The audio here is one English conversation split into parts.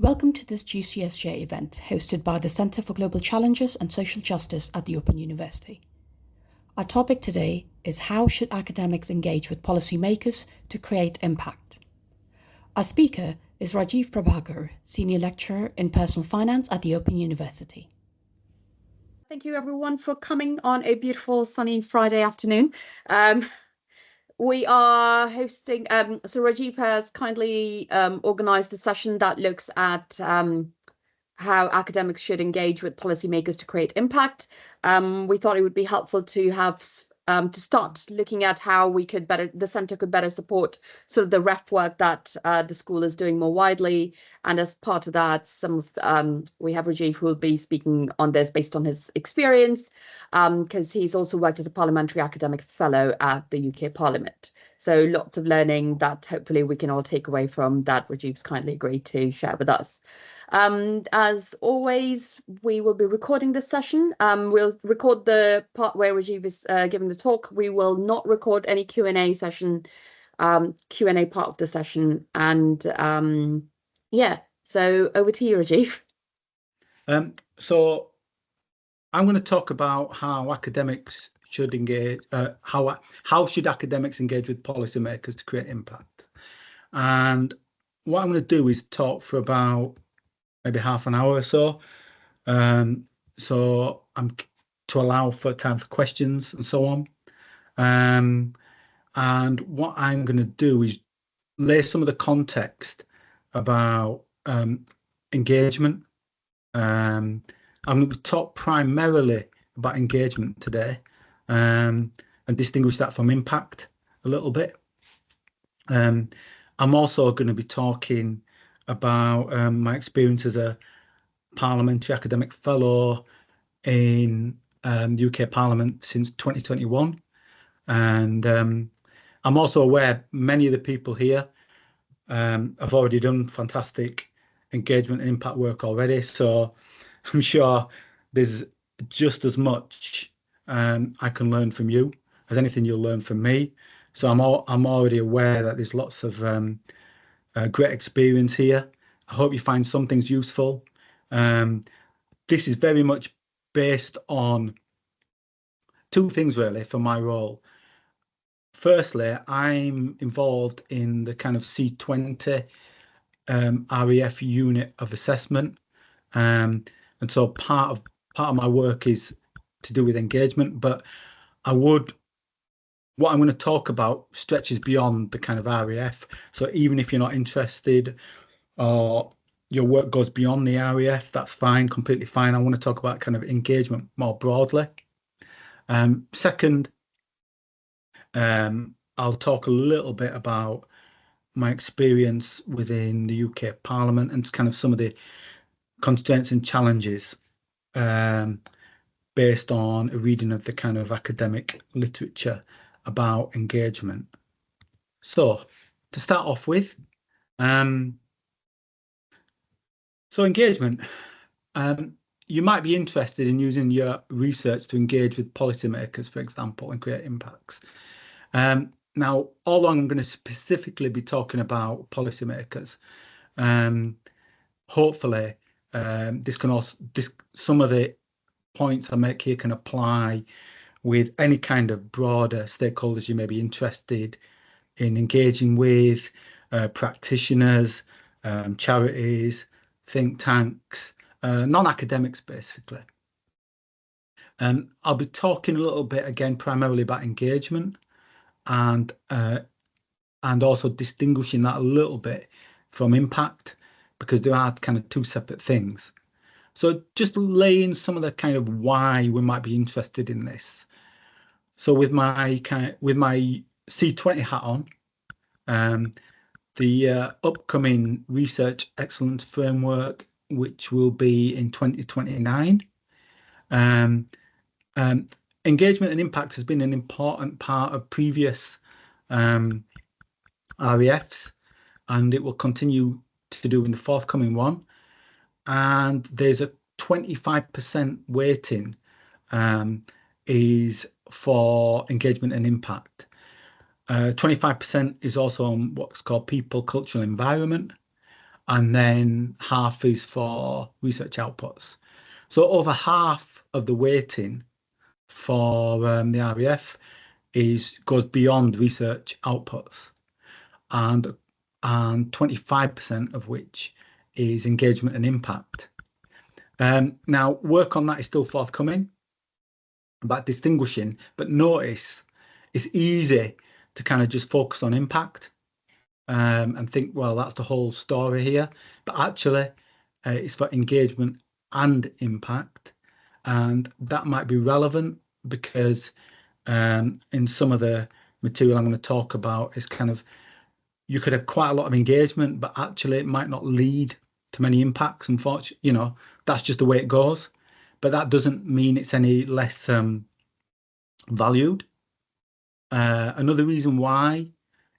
Welcome to this GCSJ event hosted by the Centre for Global Challenges and Social Justice at the Open University. Our topic today is how should academics engage with policymakers to create impact? Our speaker is Rajiv Prabhakar, Senior Lecturer in Personal Finance at the Open University. Thank you everyone for coming on a beautiful sunny Friday afternoon. We are hosting, so Rajiv has kindly organised a session that looks at how academics should engage with policymakers to create impact. We thought it would be helpful to have to start looking at how the centre could better support sort of the ref work that the school is doing more widely. And as part of that, we have Rajiv who will be speaking on this based on his experience, because he's also worked as a Parliamentary academic fellow at the UK Parliament. So lots of learning that hopefully we can all take away from that Rajiv's kindly agreed to share with us. As always, we will be recording this session. We'll record the part where Rajiv is giving the talk. We will not record any Q&A session, Q&A part of the session. And yeah, so over to you, Rajiv. So I'm going to talk about how academics should engage, how should academics engage with policymakers to create impact. And what I'm going to do is talk for about maybe half an hour or so. So I'm to allow for time for questions and so on. And what I'm going to do is lay some of the context about engagement. I'm going to talk primarily about engagement today, and distinguish that from impact a little bit. I'm also going to be talking about my experience as a Parliamentary academic fellow in the UK Parliament since 2021. And I'm also aware many of the people here have already done fantastic engagement and impact work already. So I'm sure there's just as much I can learn from you as anything you'll learn from me. So I'm already aware that there's lots of great experience here. I hope you find some things useful. This is very much based on two things really for my role. Firstly, I'm involved in the kind of C20 REF unit of assessment, and so part of my work is to do with engagement. But what I'm going to talk about stretches beyond the kind of REF. So even if you're not interested or your work goes beyond the REF, that's fine, completely fine. I want to talk about kind of engagement more broadly. Second, I'll talk a little bit about my experience within the UK Parliament and kind of some of the constraints and challenges based on a reading of the kind of academic literature about engagement. So to start off with, so engagement, you might be interested in using your research to engage with policymakers, for example, and create impacts. Now, although I'm going to specifically be talking about policymakers, hopefully some of the points I make here can apply with any kind of broader stakeholders you may be interested in engaging with, practitioners, charities, think tanks, non-academics basically. I'll be talking a little bit again primarily about engagement and also distinguishing that a little bit from impact, because they are kind of two separate things. So just laying some of the kind of why we might be interested in this. So with my C20 hat on, the upcoming Research Excellence Framework, which will be in 2029, engagement and impact has been an important part of previous REFs, and it will continue to do in the forthcoming one. And there's a 25% weighting is for engagement and impact. 25% is also on what's called people, culture, and environment. and then half is for research outputs. So over half of the weighting for the RAF goes beyond research outputs, and 25% of which is engagement and impact. Now, work on that is still forthcoming about distinguishing, but notice it's easy to kind of just focus on impact and think, well, that's the whole story here. But actually, it's for engagement and impact. And that might be relevant because in some of the material I'm going to talk about is kind of, you could have quite a lot of engagement, but actually it might not lead to many impacts. Unfortunately, that's just the way it goes. But that doesn't mean it's any less valued. Another reason why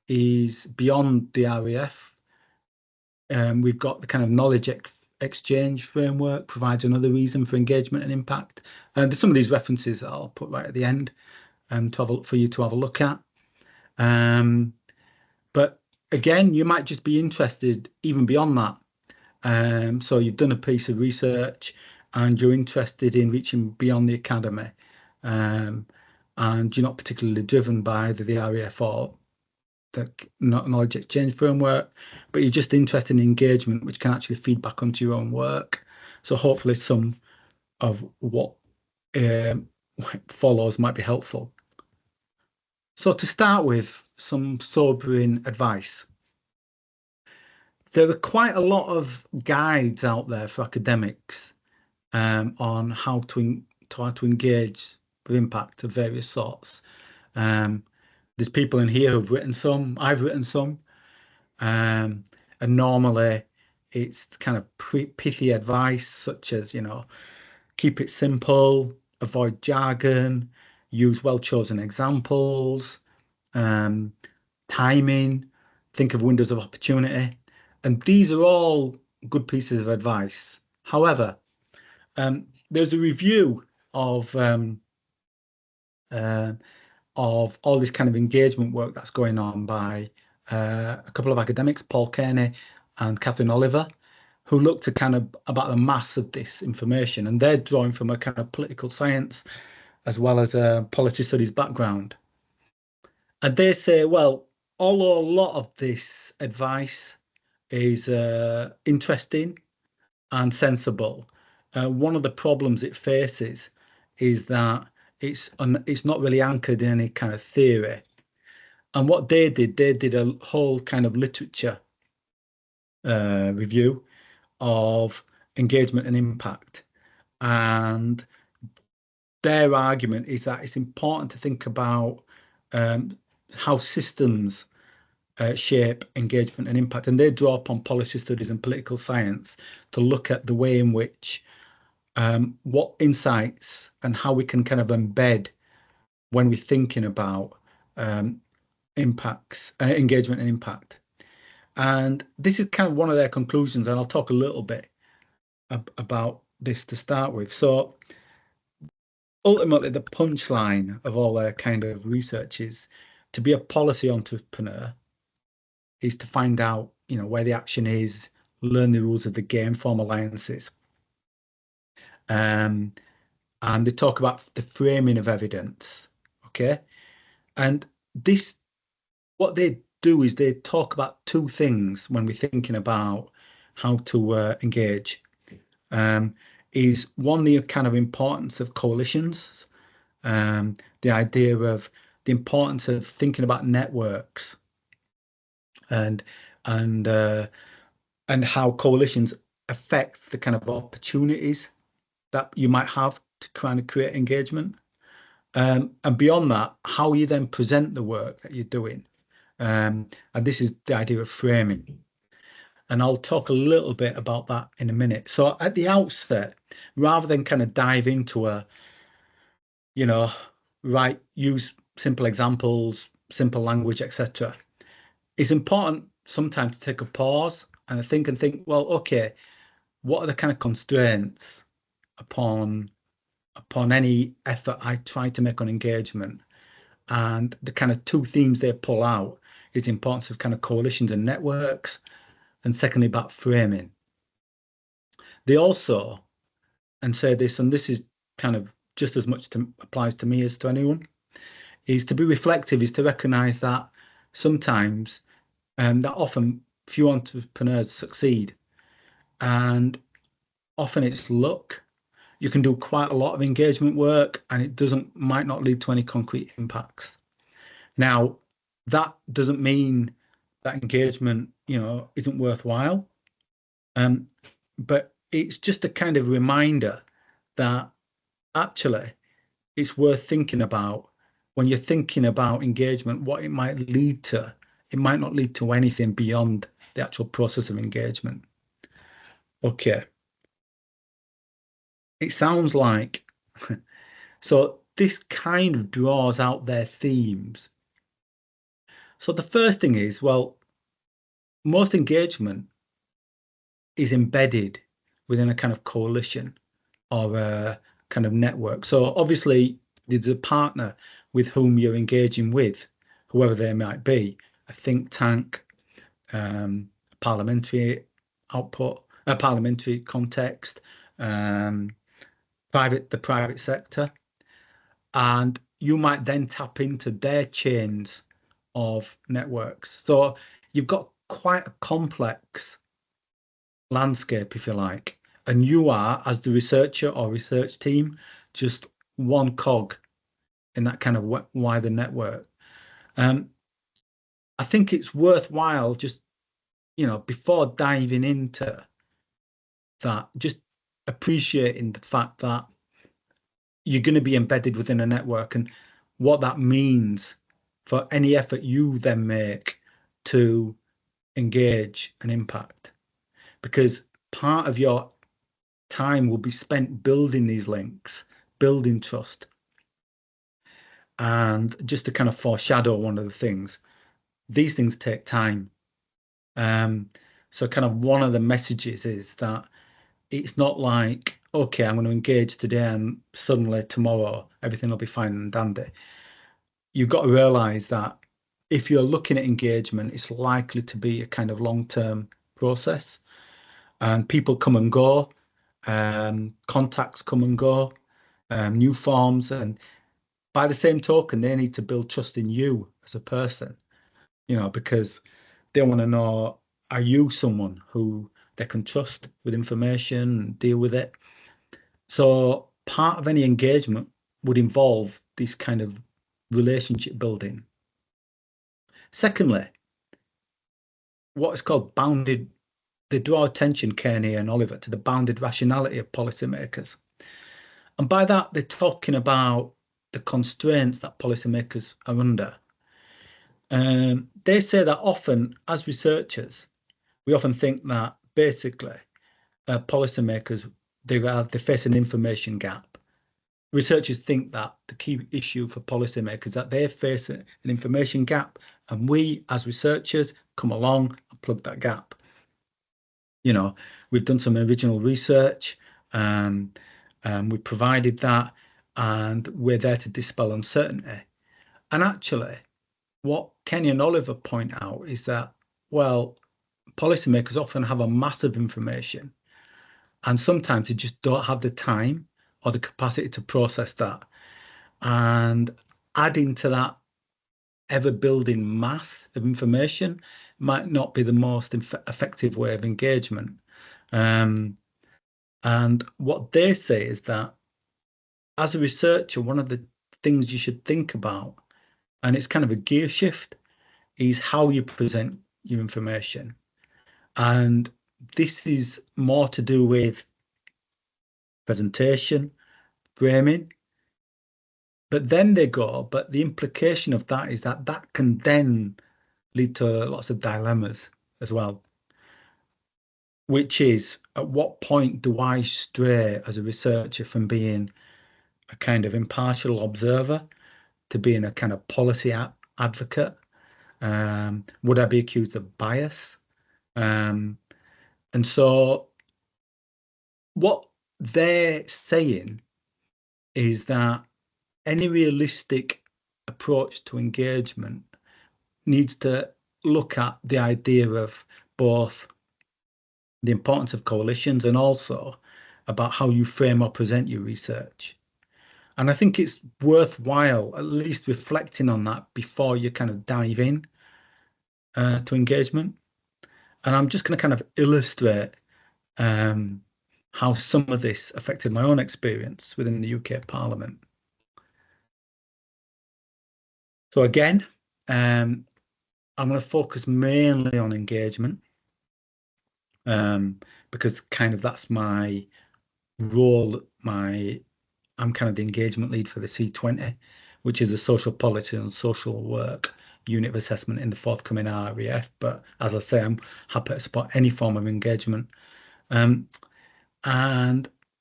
is beyond the RAF. We've got the kind of knowledge exchange framework provides another reason for engagement and impact. And there's some of these references I'll put right at the end for you to have a look at. But again, you might just be interested even beyond that. So you've done a piece of research and you're interested in reaching beyond the academy. And you're not particularly driven by either the RAF or the knowledge exchange framework, but you're just interested in engagement, which can actually feed back onto your own work. So hopefully some of what follows might be helpful. So to start with, some sobering advice. There are quite a lot of guides out there for academics on how to engage with impact of various sorts. There's people in here who've written some, I've written some, and normally it's kind of pithy advice such as, keep it simple, avoid jargon, use well-chosen examples, timing, think of windows of opportunity. And these are all good pieces of advice. However, there's a review of all this kind of engagement work that's going on by a couple of academics, Paul Kearney and Catherine Oliver, who looked at kind of about the mass of this information, and they're drawing from a kind of political science as well as a policy studies background. And they say, well, although a lot of this advice is interesting and sensible, one of the problems it faces is that it's not really anchored in any kind of theory. And what they did a whole kind of literature review of engagement and impact. And their argument is that it's important to think about how systems shape engagement and impact. And they draw upon policy studies and political science to look at the way in which what insights and how we can kind of embed when we're thinking about impacts, engagement and impact. And this is kind of one of their conclusions, and I'll talk a little bit about this to start with. So ultimately, the punchline of all their kind of research is to be a policy entrepreneur is to find out, where the action is, learn the rules of the game, form alliances. And they talk about the framing of evidence, okay? And what they do is they talk about two things when we're thinking about how to engage. Is one, the kind of importance of coalitions, the idea of the importance of thinking about networks and how coalitions affect the kind of opportunities that you might have to kind of create engagement. And beyond that, how you then present the work that you're doing. And this is the idea of framing. And I'll talk a little bit about that in a minute. So at the outset, rather than kind of dive into use simple examples, simple language, etc., it's important sometimes to take a pause and think, well, okay, what are the kind of constraints upon any effort I try to make on engagement? And the kind of two themes they pull out is the importance of kind of coalitions and networks, and secondly about framing. They also, and say this, and this is kind of just as much applies to me as to anyone, is to be reflective, is to recognise that sometimes, that often few entrepreneurs succeed, and often it's luck. You can do quite a lot of engagement work and it might not lead to any concrete impacts. Now, that doesn't mean that engagement, isn't worthwhile. But it's just a kind of reminder that actually it's worth thinking about when you're thinking about engagement, what it might lead to. It might not lead to anything beyond the actual process of engagement. Okay. It sounds like, so this kind of draws out their themes. So the first thing is, well, most engagement is embedded within a kind of coalition or a kind of network. So obviously there's a partner with whom you're engaging with, whoever they might be, a think tank, parliamentary output, a parliamentary context, the private sector. And you might then tap into their chains of networks. So you've got quite a complex landscape, if you like, and you are, as the researcher or research team, just one cog in that kind of wider network. I think it's worthwhile just, before diving into that, just appreciating the fact that you're going to be embedded within a network and what that means for any effort you then make to engage and impact. Because part of your time will be spent building these links, building trust. And just to kind of foreshadow one of the things, these things take time. So kind of one of the messages is that it's not like, okay, I'm going to engage today and suddenly tomorrow everything will be fine and dandy. You've got to realize that if you're looking at engagement, it's likely to be a kind of long-term process, and people come and go, contacts come and go, new forms, and by the same token, they need to build trust in you as a person, because they want to know, are you someone who they can trust with information and deal with it? So part of any engagement would involve this kind of relationship building. Secondly, what is called bounded, they draw attention, Kearney and Oliver, to the bounded rationality of policymakers. And by that, they're talking about the constraints that policymakers are under. They say that often, as researchers, we often think that basically policymakers, they face an information gap. Researchers think that the key issue for policymakers that they face an information gap, and we as researchers come along and plug that gap. We've done some original research, we provided that, and we're there to dispel uncertainty. And actually, what Kenny and Oliver point out is that, well, policymakers often have a mass of information, and sometimes they just don't have the time or the capacity to process that. And adding to that ever-building mass of information might not be the most effective way of engagement. And what they say is that as a researcher, one of the things you should think about, and it's kind of a gear shift, is how you present your information. And this is more to do with presentation, framing. But then but the implication of that is that that can then lead to lots of dilemmas as well, which is, at what point do I stray as a researcher from being a kind of impartial observer to being a kind of policy advocate? Would I be accused of bias? And so what they're saying is that any realistic approach to engagement needs to look at the idea of both the importance of coalitions, and also about how you frame or present your research. And I think it's worthwhile at least reflecting on that before you kind of dive in to engagement. And I'm just going to kind of illustrate how some of this affected my own experience within the UK Parliament. So again, I'm going to focus mainly on engagement because kind of that's my role. I'm kind of the engagement lead for the C20, which is the social policy and social work unit of assessment in the forthcoming RAF. But as I say, I'm happy to support any form of engagement. And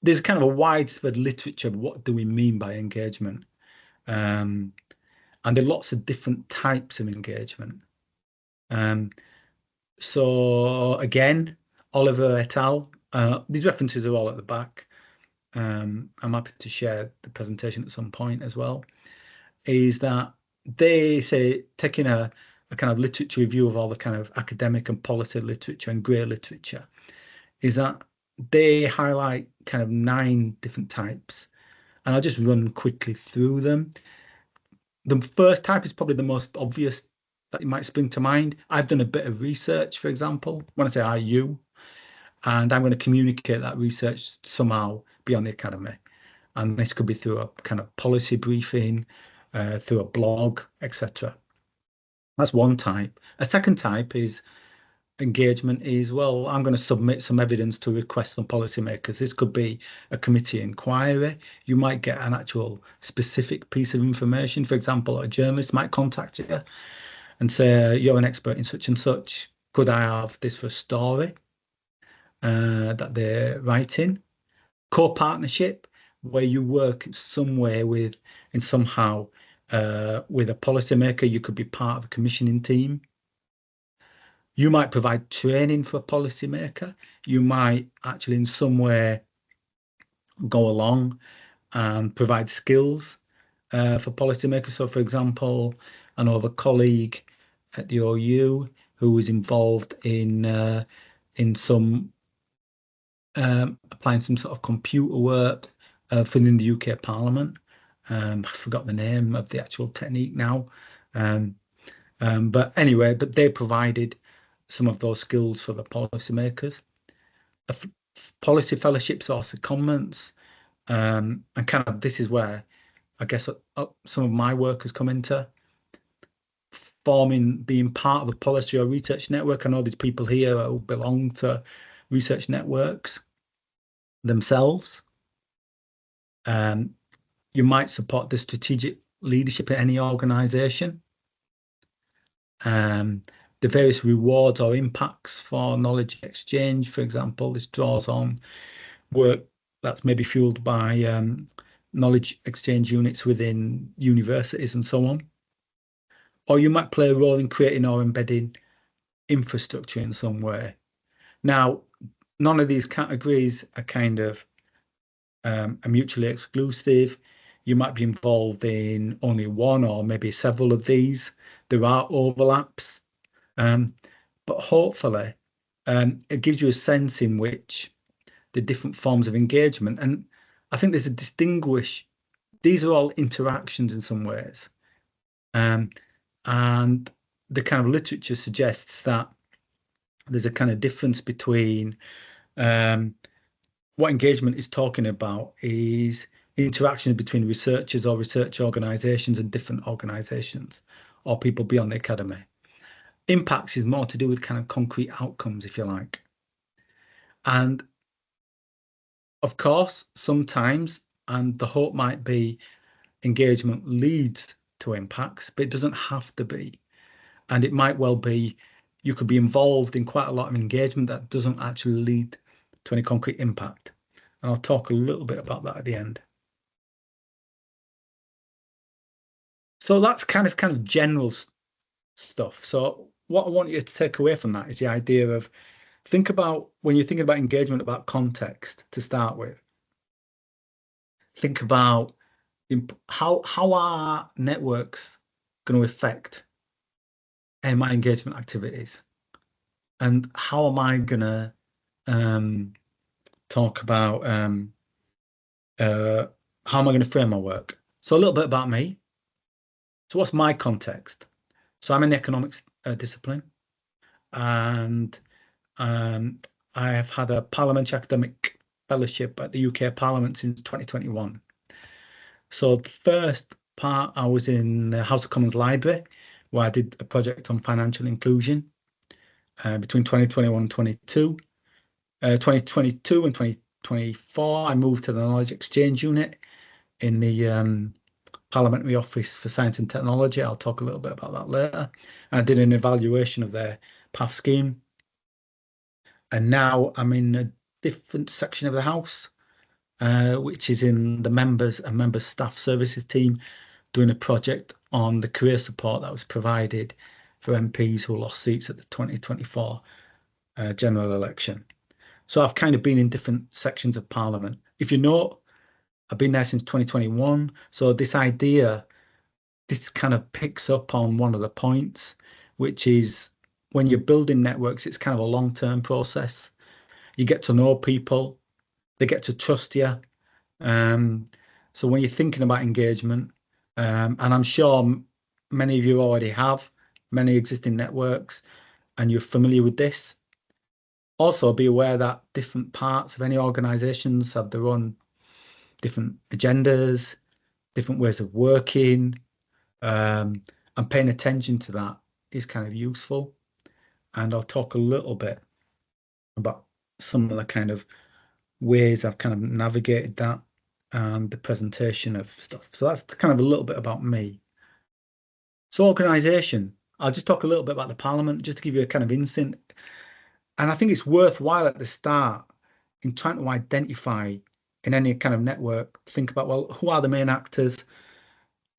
there's kind of a widespread literature of what do we mean by engagement. And there are lots of different types of engagement. So again, Oliver et al. These references are all at the back. I'm happy to share the presentation at some point as well. Is that they say, taking a kind of literature review of all the kind of academic and policy literature and grey literature, is that they highlight kind of 9 different types. And I'll just run quickly through them. The first type is probably the most obvious that you might spring to mind. I've done a bit of research, for example, when I say I, you, and I'm going to communicate that research somehow beyond the academy. And this could be through a kind of policy briefing, through a blog, etc. That's one type. A second type is engagement is, well, I'm going to submit some evidence to request from policymakers. This could be a committee inquiry. You might get an actual specific piece of information. For example, a journalist might contact you and say, you're an expert in such and such. Could I have this for a story that they're writing? Co-partnership, where you work in some way with, and somehow with a policymaker. You could be part of a commissioning team. You might provide training for a policymaker. You might actually in some way go along and provide skills for policymakers. So for example, I know of a colleague at the OU who was involved in some applying some sort of computer work within the UK Parliament. I forgot the name of the actual technique now. But anyway, but they provided some of those skills for the policymakers. Policy fellowships or secondments, and kind of this is where I guess some of my work has come into being part of a policy or research network. I know there's people here who belong to research networks themselves. You might support the strategic leadership in any organization. The various rewards or impacts for knowledge exchange, for example, this draws on work that's maybe fueled by knowledge exchange units within universities and so on. Or you might play a role in creating or embedding infrastructure in some way. Now, none of these categories are kind of are mutually exclusive. You might be involved in only one or maybe several of these. There are overlaps. But hopefully it gives you a sense in which the different forms of engagement, and I think there's these are all interactions in some ways. And the kind of literature suggests that there's a kind of difference between what engagement is talking about is interactions between researchers or research organizations and different organizations or people beyond the academy. Impacts is more to do with kind of concrete outcomes, if you like. And of course, sometimes, and the hope might be, engagement leads to impacts, but it doesn't have to be. And it might well be you could be involved in quite a lot of engagement that doesn't actually lead to any concrete impact. And I'll talk a little bit about that at the end. So that's kind of general stuff. So what I want you to take away from that is the idea of think about, when you're thinking about engagement, about context to start with. Think about how are networks going to affect my engagement activities, and how am I going to talk about how am I going to frame my work. So a little bit about me. So what's my context? So I'm in the economics discipline, and I have had a parliamentary academic fellowship at the UK Parliament since 2021. So the first part, I was in the House of Commons Library, where I did a project on financial inclusion between 2021 and 2022 and 2024, I moved to the Knowledge Exchange Unit in the Parliamentary Office for Science and Technology. I'll talk a little bit about that later. I did an evaluation of their PAF scheme. And now I'm in a different section of the House, which is in the members and member staff services team, doing a project on the career support that was provided for MPs who lost seats at the 2024 general election. So I've kind of been in different sections of Parliament. If you know, I've been there since 2021. So this kind of picks up on one of the points, which is when you're building networks, it's kind of a long-term process. You get to know people, they get to trust you. So when you're thinking about engagement, and I'm sure many of you already have many existing networks and you're familiar with this. Also be aware that different parts of any organizations have their own different agendas, different ways of working, and paying attention to that is kind of useful. And I'll talk a little bit about some of the kind of ways I've kind of navigated that and the presentation of stuff. So that's kind of a little bit about me. So organisation, I'll just talk a little bit about the Parliament, just to give you a kind of insight. And I think it's worthwhile at the start in trying to identify in any kind of network, think about, well, who are the main actors?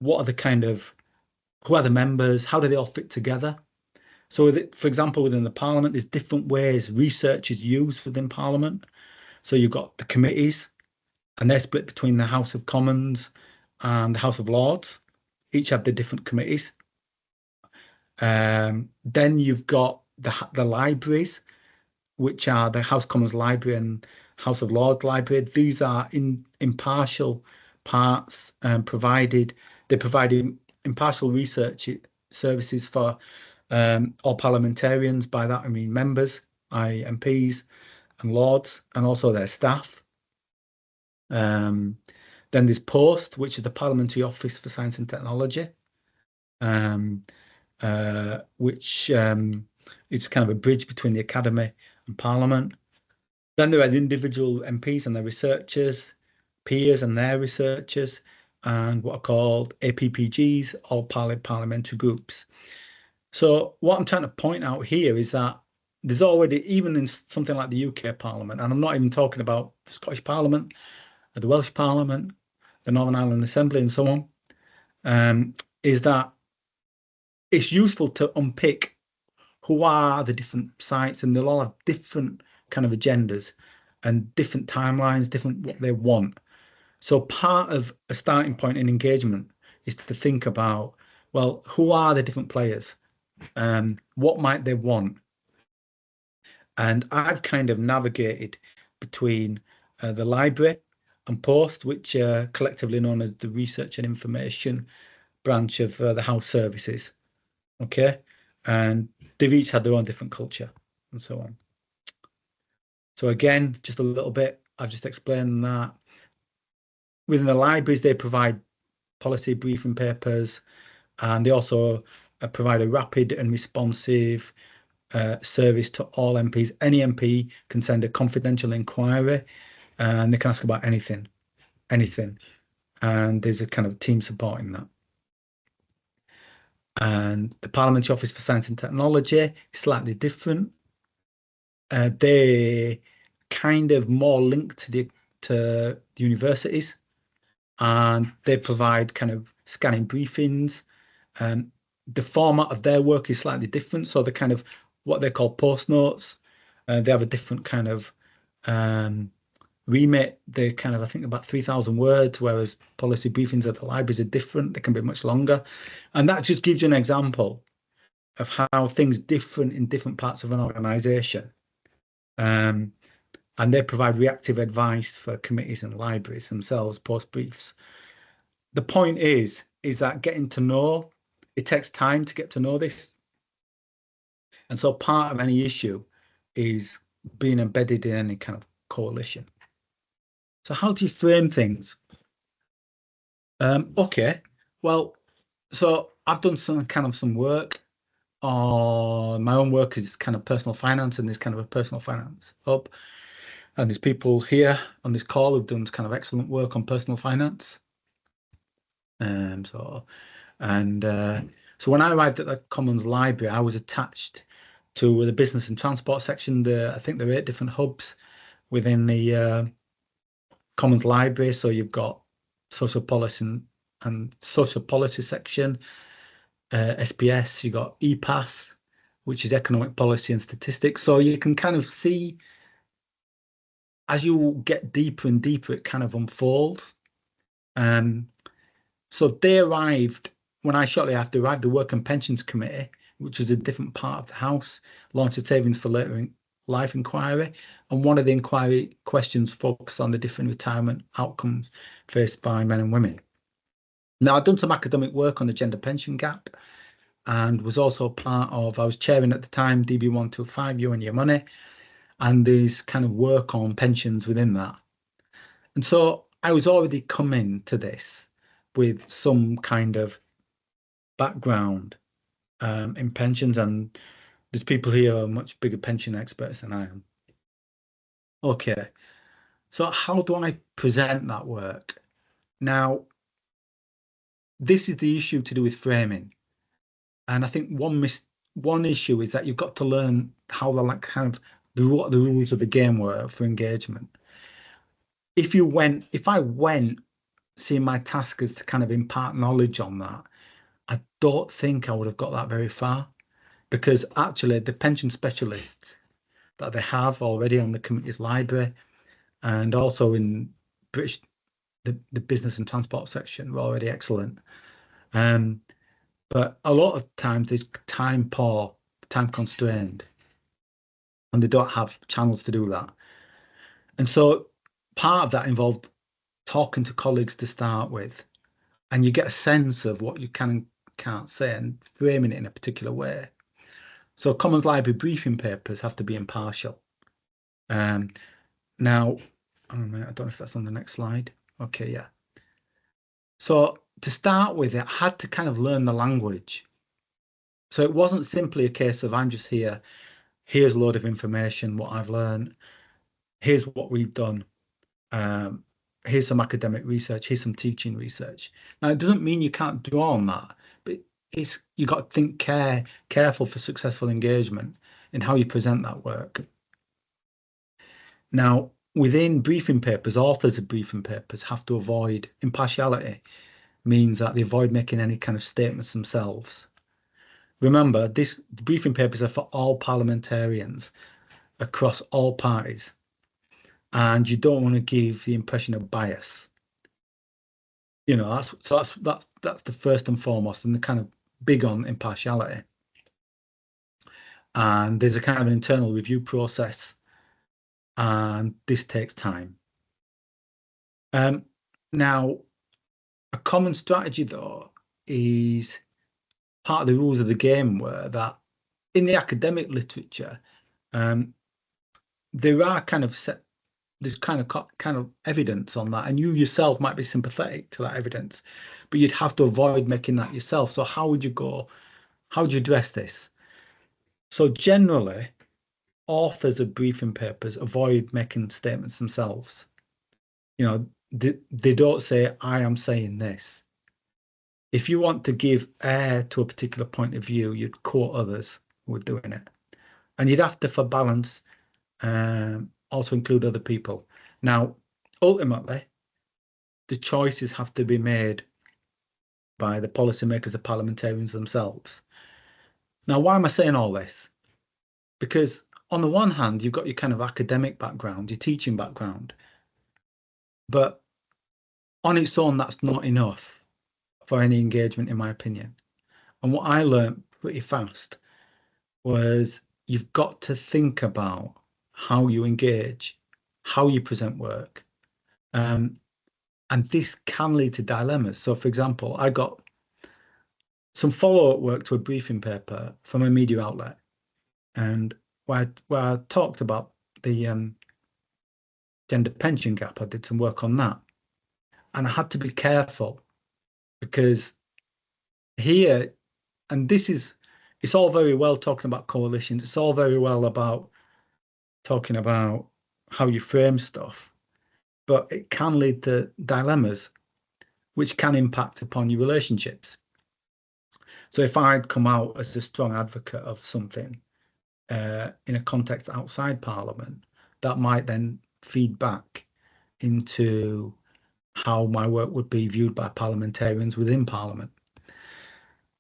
What are who are the members? How do they all fit together? So for example, within the Parliament, there's different ways research is used within Parliament. So you've got the committees, and they're split between the House of Commons and the House of Lords. Each have their different committees. Then you've got the libraries, which are the House of Commons Library and House of Lords Library. These are impartial parts provided. They provide impartial research services for all parliamentarians. By that I mean members, MPs and Lords, and also their staff. Then there's POST, which is the Parliamentary Office for Science and Technology, which is kind of a bridge between the Academy and Parliament. Then there are the individual MPs and their researchers, peers and their researchers, and what are called APPGs, all parliamentary groups. So what I'm trying to point out here is that there's already, even in something like the UK Parliament, and I'm not even talking about the Scottish Parliament, or the Welsh Parliament, the Northern Ireland Assembly, and so on, is that it's useful to unpick who are the different sites, and they'll all have different kind of agendas and different timelines, different what they want. So part of a starting point in engagement is to think about, well, who are the different players? What might they want? And I've kind of navigated between the library and POST, which are collectively known as the Research and Information branch of the House Services. Okay, and they've each had their own different culture and so on. So again, just a little bit, I've just explained that. Within the libraries, they provide policy briefing papers, and they also provide a rapid and responsive service to all MPs. Any MP can send a confidential inquiry, and they can ask about anything. And there's a kind of team supporting that. And the Parliamentary Office for Science and Technology is slightly different. They kind of more linked to the universities, and they provide kind of scanning briefings. The format of their work is slightly different. So they're kind of what they call post notes. They have a different kind of remit. They kind of, I think, about 3,000 words, whereas policy briefings at the libraries are different. They can be much longer. And that just gives you an example of how things differ in different parts of an organization. and they provide reactive advice for committees and libraries themselves, post briefs. The point is that getting to know, it takes time to get to know this. And so part of any issue is being embedded in any kind of coalition. So how do you frame things? Okay, well, so I've done some work on my own work is kind of personal finance, and there's kind of a personal finance hub. And there's people here on this call who've done kind of excellent work on personal finance. So when I arrived at the Commons Library, I was attached to the business and transport section. I think there are 8 different hubs within the Commons Library. So you've got social policy and social policy section, SPS, you've got EPAS, which is economic policy and statistics. So you can kind of see, as you get deeper and deeper, it kind of unfolds. So they arrived, when I shortly after arrived, the Work and Pensions Committee, which was a different part of the House, launched a Savings for Later Life inquiry. And one of the inquiry questions focused on the different retirement outcomes faced by men and women. Now, I'd done some academic work on the gender pension gap, and was also part of, I was chairing at the time, DB125, You and Your Money, and there's kind of work on pensions within that. And so I was already coming to this with some kind of background in pensions, and there's people here who are much bigger pension experts than I am. Okay, so how do I present that work? Now, this is the issue to do with framing. And I think one issue is that you've got to learn how what the rules of the game were for engagement. If I went seeing my task as to kind of impart knowledge on that, I don't think I would have got that very far, because actually the pension specialists that they have already on the committee's library, and also in British, the business and transport section, were already excellent. But a lot of times there's time poor, time constrained, and they don't have channels to do that. And so part of that involved talking to colleagues to start with, and you get a sense of what you can and can't say and framing it in a particular way. So Commons Library briefing papers have to be impartial. Now, I don't know if that's on the next slide. Okay, yeah. So to start with, I had to kind of learn the language. So it wasn't simply a case of I'm just here, here's a load of information, what I've learned, here's what we've done, here's some academic research, here's some teaching research. Now, it doesn't mean you can't draw on that, but you got to think careful for successful engagement in how you present that work. Now, within briefing papers, authors of briefing papers have to avoid impartiality, means that they avoid making any kind of statements themselves. Remember, these briefing papers are for all parliamentarians across all parties, and you don't want to give the impression of bias. You know, that's the first and foremost, and they're kind of big on impartiality. And there's a kind of an internal review process, and this takes time. Now, a common strategy, though, is part of the rules of the game were that in the academic literature, there are there's kind of evidence on that, and you yourself might be sympathetic to that evidence, but you'd have to avoid making that yourself. So how would you address this? So generally, authors of briefing papers avoid making statements themselves. You know, they don't say, I am saying this. If you want to give air to a particular point of view, you'd quote others who are doing it. And you'd have to, for balance, also include other people. Now, ultimately, the choices have to be made by the policymakers, the parliamentarians themselves. Now, why am I saying all this? Because on the one hand, you've got your kind of academic background, your teaching background, but on its own, that's not enough for any engagement, in my opinion. And what I learned pretty fast was you've got to think about how you engage how you present work. And this can lead to dilemmas. So, for example, I got some follow-up work to a briefing paper from a media outlet, and where I talked about the gender pension gap. I did some work on that, and I had to be careful because here, and it's all very well talking about coalitions. It's all very well about talking about how you frame stuff, but it can lead to dilemmas which can impact upon your relationships. So if I'd come out as a strong advocate of something in a context outside Parliament, that might then feed back into how my work would be viewed by parliamentarians within Parliament.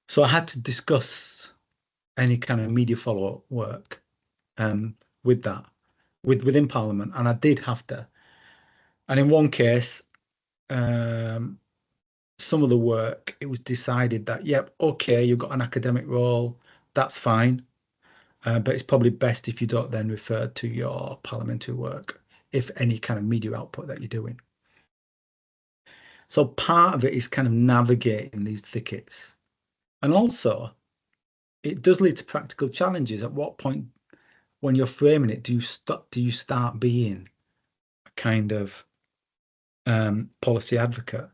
So I had to discuss any kind of media follow-up work with that, within Parliament, and I did have to. And in one case, some of the work, it was decided that, yep, okay, you've got an academic role, that's fine, but it's probably best if you don't then refer to your parliamentary work, if any kind of media output that you're doing. So part of it is kind of navigating these thickets. And also, it does lead to practical challenges. At what point, when you're framing it, do you start being a kind of policy advocate?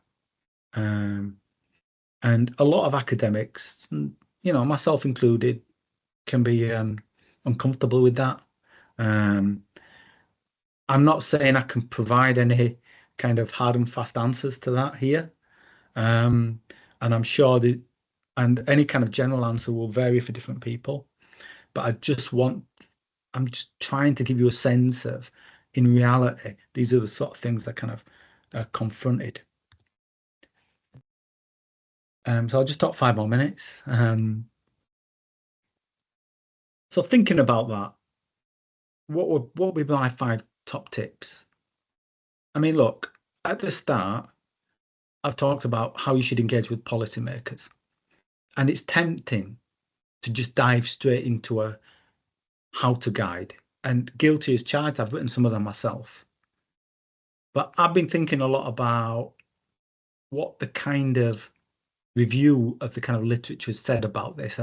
And a lot of academics, myself included, can be uncomfortable with that. I'm not saying I can provide any kind of hard and fast answers to that here. And I'm sure and any kind of general answer will vary for different people. But I'm just trying to give you a sense of, in reality, these are the sort of things that kind of confronted. So I'll just talk 5 more minutes. So thinking about that, what would be my 5 top tips? I mean, look, at the start, I've talked about how you should engage with policymakers, and it's tempting to just dive straight into a how-to guide, and guilty as charged. I've written some of them myself, but I've been thinking a lot about what the kind of review of the kind of literature said about this,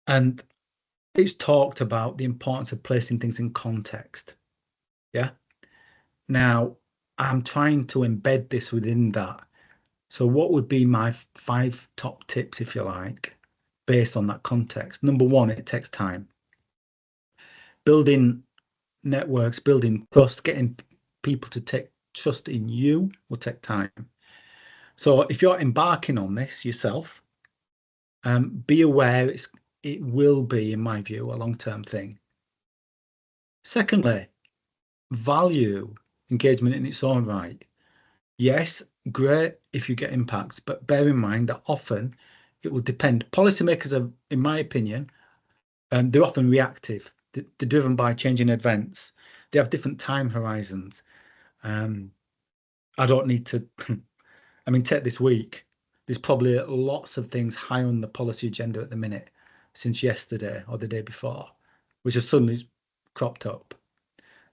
and it's talked about the importance of placing things in context. Yeah. Now, I'm trying to embed this within that. So what would be my 5 top tips, if you like, based on that context? Number 1, it takes time. Building networks, building trust, getting people to take trust in you will take time. So if you're embarking on this yourself, be aware it will be, in my view, a long-term thing. Secondly, value engagement in its own right. Yes, great if you get impacts, but bear in mind that often it will depend. Policymakers are, in my opinion, they're often reactive. They're driven by changing events. They have different time horizons. I don't need to, I mean, take this week. There's probably lots of things high on the policy agenda at the minute since yesterday or the day before, which has suddenly cropped up.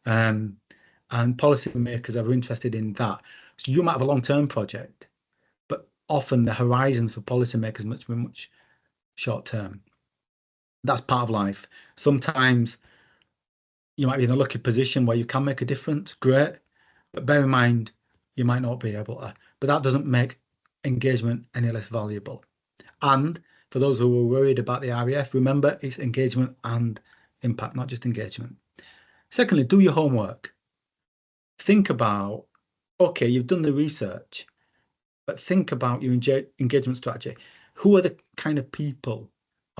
And policymakers are interested in that. So you might have a long-term project, but often the horizons for policymakers much short-term. That's part of life. Sometimes you might be in a lucky position where you can make a difference, great, but bear in mind you might not be able to. But that doesn't make engagement any less valuable. And for those who are worried about the RAF, remember it's engagement and impact, not just engagement. Secondly, do your homework. Think about, okay, you've done the research, but think about your engagement strategy. Who are the kind of people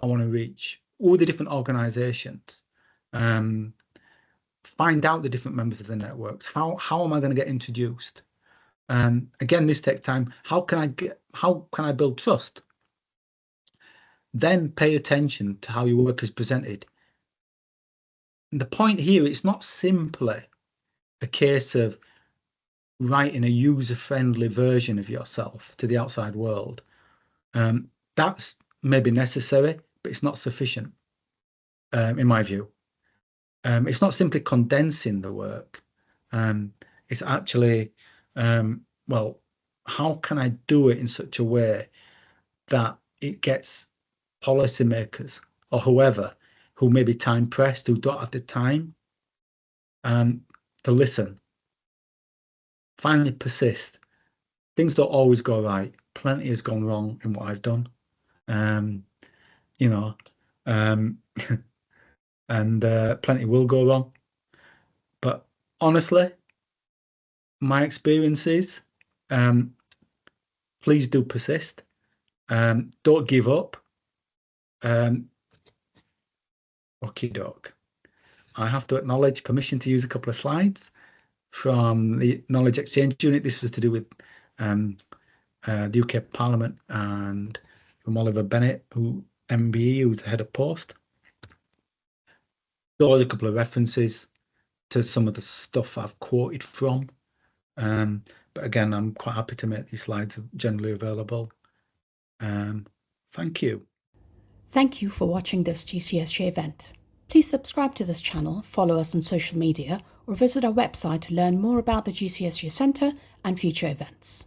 I want to reach? Who are the different organizations? Find out the different members of the networks. How am I going to get introduced? Again, this takes time. How can I build trust? Then pay attention to how your work is presented. And the point here, it's not simply a case of writing a user-friendly version of yourself to the outside world. That's maybe necessary, but it's not sufficient, in my view. It's not simply condensing the work, It's actually, well, how can I do it in such a way that it gets policymakers or whoever who may be time pressed, who don't have the time to listen, finally persist. Things don't always go right. Plenty has gone wrong in what I've done. You know, and plenty will go wrong. But honestly, my experience is, please do persist. Don't give up. Okie doke. I have to acknowledge permission to use a couple of slides from the Knowledge Exchange Unit. This was to do with the UK Parliament, and from Oliver Bennett, who MBE, who's the head of post. There was a couple of references to some of the stuff I've quoted from. But again, I'm quite happy to make these slides generally available. Thank you. Thank you for watching this GCSJ event. Please subscribe to this channel, follow us on social media, or visit our website to learn more about the GCSJ Centre and future events.